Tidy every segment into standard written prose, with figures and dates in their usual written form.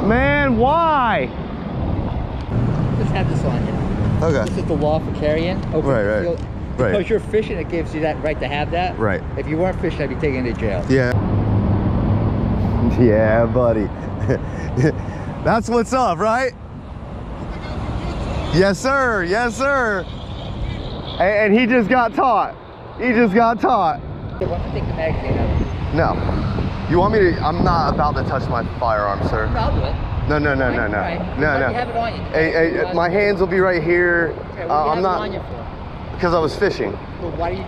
Man, why? Just have this on you. Okay. This is the law for carrying. Open Right. Because you're fishing, it gives you that right to have that. Right. If you weren't fishing, I'd be taken to jail. Yeah. Yeah, buddy. That's what's up, right? Yes, sir. Yes, sir. And he just got taught. He just got taught. Why don't you take the magazine out? No. You want me to? I'm not about to touch my firearm, sir. No, I'll do it. No. Right. No. Why do you have it on you? Hey, my hands will be right here. Okay, what do you I'm have not. it on you for? Because I was fishing. Well, why do you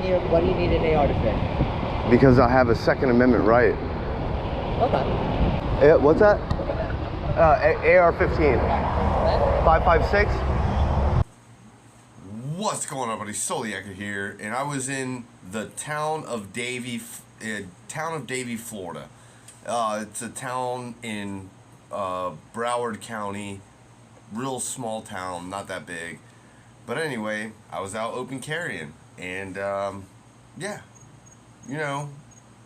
need an AR to fish? Because I have a Second Amendment right. Okay. What's that? AR-15. 5.56. What's going on, buddy? Soliaker here, and I was in the town of Davie, Florida. It's a town in Broward County, real small town, not that big. But anyway, I was out open carrying, and yeah, you know,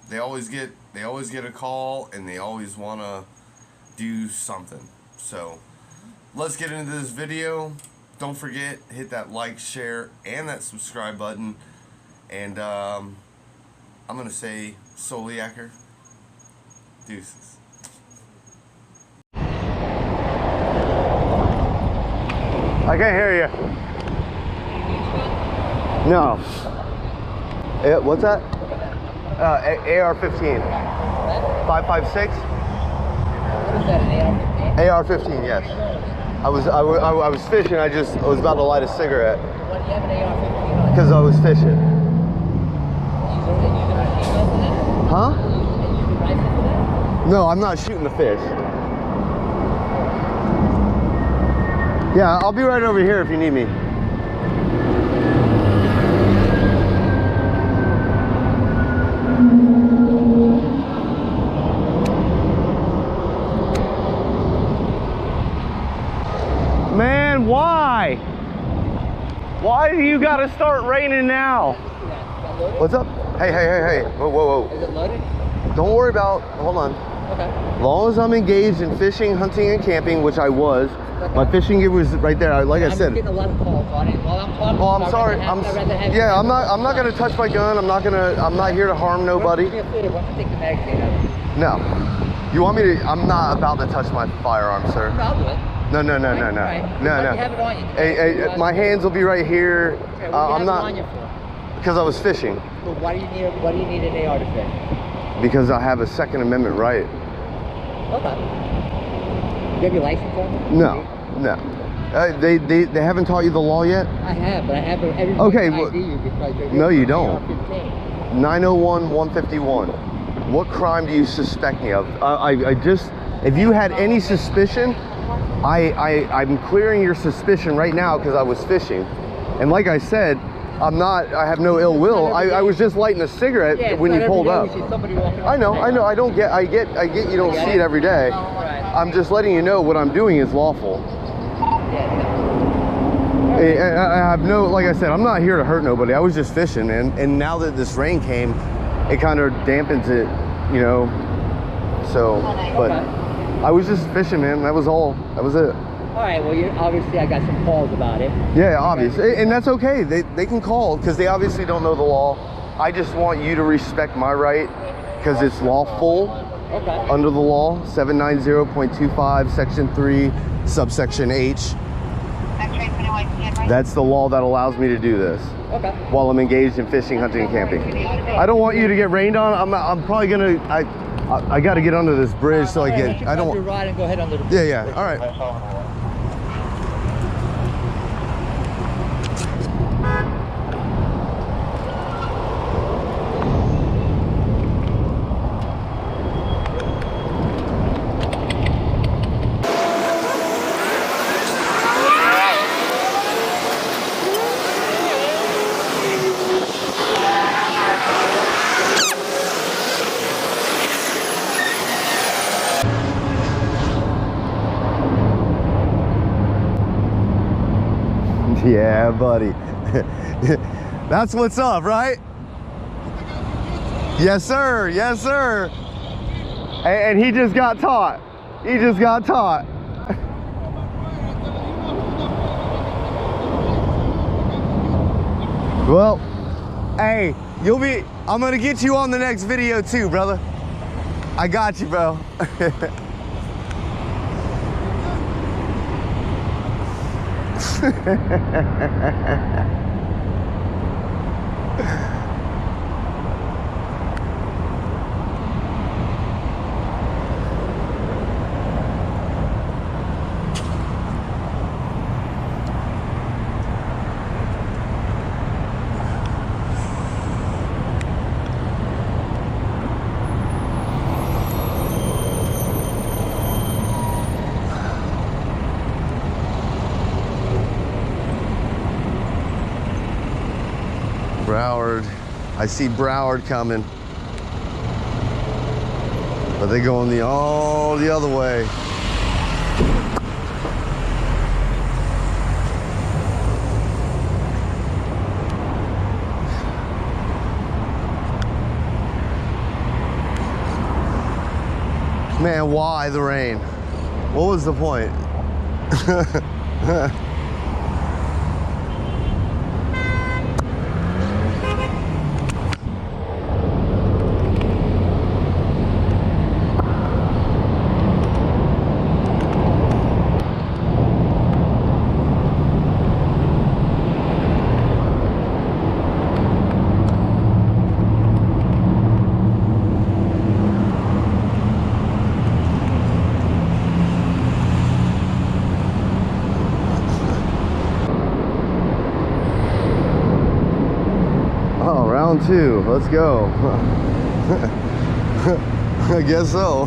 they always get a call, and they always want to do something. So let's get into this video. Don't forget, hit that like, share, and that subscribe button. And I'm gonna say Soliaker, deuces. I can't hear you. No. What's that? AR-15. 5.56. What is that, an AR-15? AR-15, yes. I was fishing. I was about to light a cigarette. Why do you have an AR-15 on? Because I was fishing. Use a rifle for that? Huh? Use a rifle for that? No, I'm not shooting the fish. Yeah, I'll be right over here if you need me. Man, why? Why do you gotta start raining now? What's up? Hey. Whoa. Is it loaded? Don't worry about, hold on. Okay. As long as I'm engaged in fishing, hunting, and camping, which I was, Okay. my fishing gear was right there. Like I said. I'm getting a lot of calls on it. While I'm talking, Oh, I'm sorry. I'm not gonna touch my gun. I'm not here to harm nobody. Do me a favor, why don't you take the magazine out? No. You want me to? I'm not about to touch my firearm, sir. No, I'll do it. No. Right. Why do you have it on you? Hey, my hands will be right here. Okay, what do you I'm have it not. on you for? Because I was fishing. Well, why do you need an AR to fish? Because I have a Second Amendment right. Okay. You have your license on? No. They haven't taught you the law yet? I have, but I have every Okay, ID you because you're no, you don't. AR-15. 901-151. What crime do you suspect me of? If you had any suspicion, I'm clearing your suspicion right now because I was fishing. And like I said, I have no ill will. I was just lighting a cigarette when you pulled up. I know. I get you don't see it every day. I'm just letting you know what I'm doing is lawful. I have no, like I said, I'm not here to hurt nobody. I was just fishing, and now that this rain came, it kind of dampens it, you know. So, but I was just fishing, man. That was all. That was it. All right. Well, obviously I got some calls about it. Yeah, obviously, and that's okay. They can call because they obviously don't know the law. I just want you to respect my right because it's lawful under the law. 790.25, Section 3, subsection H. That's the law that allows me to do this. Okay. While I'm engaged in fishing, hunting, and camping. I don't want you to get rained on. I'm probably gonna. I got to get under this bridge so I get. I don't. Ride and go ahead under the bridge. Yeah. All right. Yeah, buddy. That's what's up, right? Yes, sir. Yes, sir. And he just got taught. He just got taught. Well, hey, I'm gonna get you on the next video too, brother. I got you, bro. Broward. I see Broward coming. But they going all the other way. Man, why the rain? What was the point? Round two, let's go. I guess so.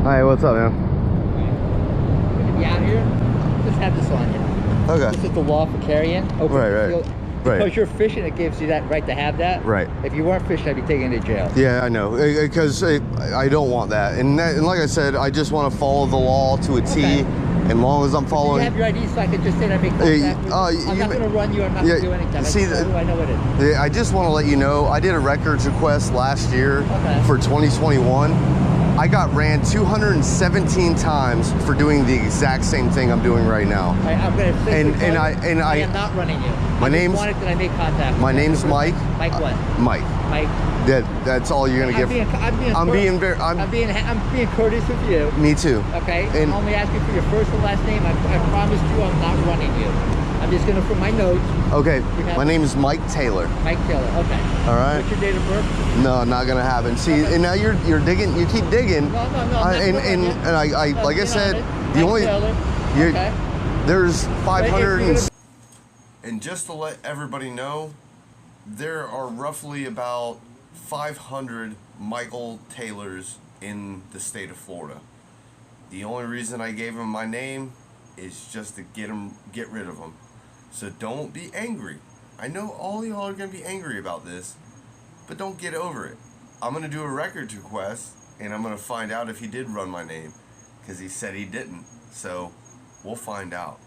Hi, what's up, man? You out here? Just have this on you. Okay. This is the law for carrying. Right. Because you're fishing, it gives you that right to have that. Right. If you weren't fishing, I'd be taken to jail. Yeah, I know, because I don't want that. And like I said, I just want to follow the law to a T. Okay. And long as I'm following. You have your ID, so I can just say that I make contact with you. I'm not going to run you. I'm not going to do anything. See, I know what it is. I just want to let you know, I did a records request last year for 2021. I got ran 217 times for doing the exact same thing I'm doing right now. I'm going to say I am not running you. My name's. Wanted that I make contact. My name's Mike. Mike what? Mike. Mike. That's all you're gonna get. I'm being courteous with you. Me too. Okay. And I'm only asking for your first and last name. I promised you I'm not running you. I'm just gonna for my notes. Okay. My name is Mike Taylor. Mike Taylor. Okay. All right. What's your date of birth? No, not gonna happen. See, and now you're digging. You keep digging. No. And I like I said, the only there's 500. And just to let everybody know, there are roughly about 500 Michael Taylors in the state of Florida. The only reason I gave him my name is just to get rid of him. So don't be angry. I know all y'all are gonna be angry about this, but don't get over it. I'm gonna do a records request, and I'm gonna find out if he did run my name, because he said he didn't. So we'll find out.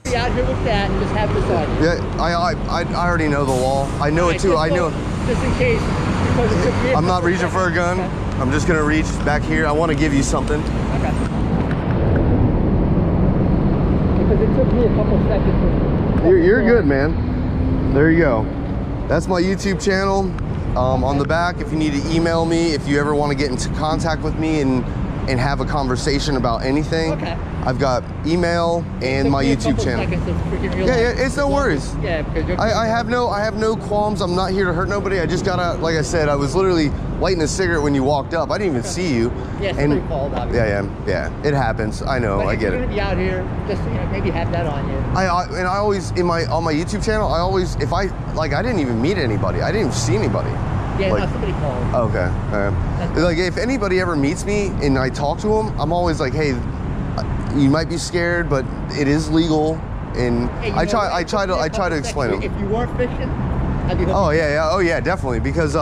Be out here with that and just have this on you. Yeah, I already know the law. I know it too. I know. Just in case, because it took me. I'm not reaching for a gun. Okay. I'm just gonna reach back here. I want to give you something. Okay. Because it took me a couple seconds. You're good, man. There you go. That's my YouTube channel. On the back, if you need to email me, if you ever want to get into contact with me and have a conversation about anything. Okay. I've got email and my YouTube channel. Yeah, it's no worries. Yeah, because I have no qualms. I'm not here to hurt nobody. I just gotta, like I said, I was literally lighting a cigarette when you walked up. I didn't even see you. Yeah, somebody called, obviously. Yeah. It happens. I know. I get it. If you're gonna be out here, just maybe have that on you. I always on my YouTube channel. I didn't even meet anybody. I didn't even see anybody. Yeah, no, somebody called. Okay. Like if anybody ever meets me and I talk to them, I'm always like, hey, you might be scared, but it is legal, and hey, I try to explain it. If you weren't fishing, I'd be hoping. Oh yeah, definitely, because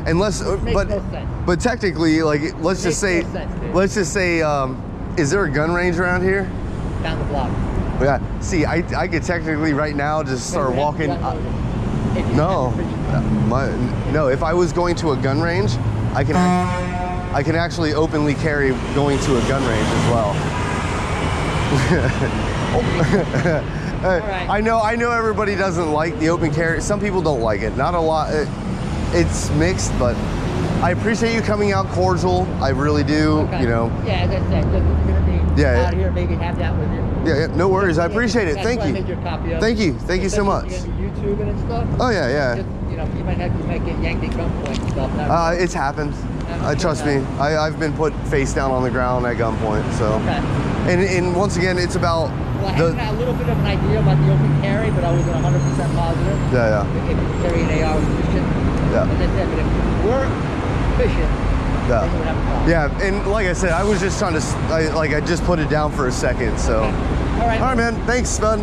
unless, makes no sense. but technically, like, let's It just makes say, no sense, dude. let's just say, is there a gun range around here? Down the block. Yeah. See, I could technically right now just start Maybe walking. that's the gun loaded. If you No, have to no. If I was going to a gun range, I can actually openly carry going to a gun range as well. Alright. I know everybody doesn't like the open carry. Some people don't like it. Not a lot. It's mixed, but I appreciate you coming out cordial. I really do. Okay. You know. Yeah, as I said, just if you're gonna be Yeah, out here, maybe have that with you. Yeah, no worries. I appreciate it. That's Thank why I you. made your copy of Thank it. you. Thank you so much. Especially if you're gonna be YouTubing and stuff. Oh yeah, yeah. Just, you know, you might get yanked at gunpoint and stuff. That It's happened. Haven't Trust seen me. I've been put face down on the ground at gunpoint. So, Okay. and once again, it's about Well, I had a little bit of an idea about the open carry, but I wasn't 100% positive. yeah. If you carry an AR with fishing. Yeah. As I said, but if we're fishing, then you would have a problem. Yeah, and like I said, I was just trying to, I just put it down for a second. So, Okay. All right. all right, man. Thanks, bud.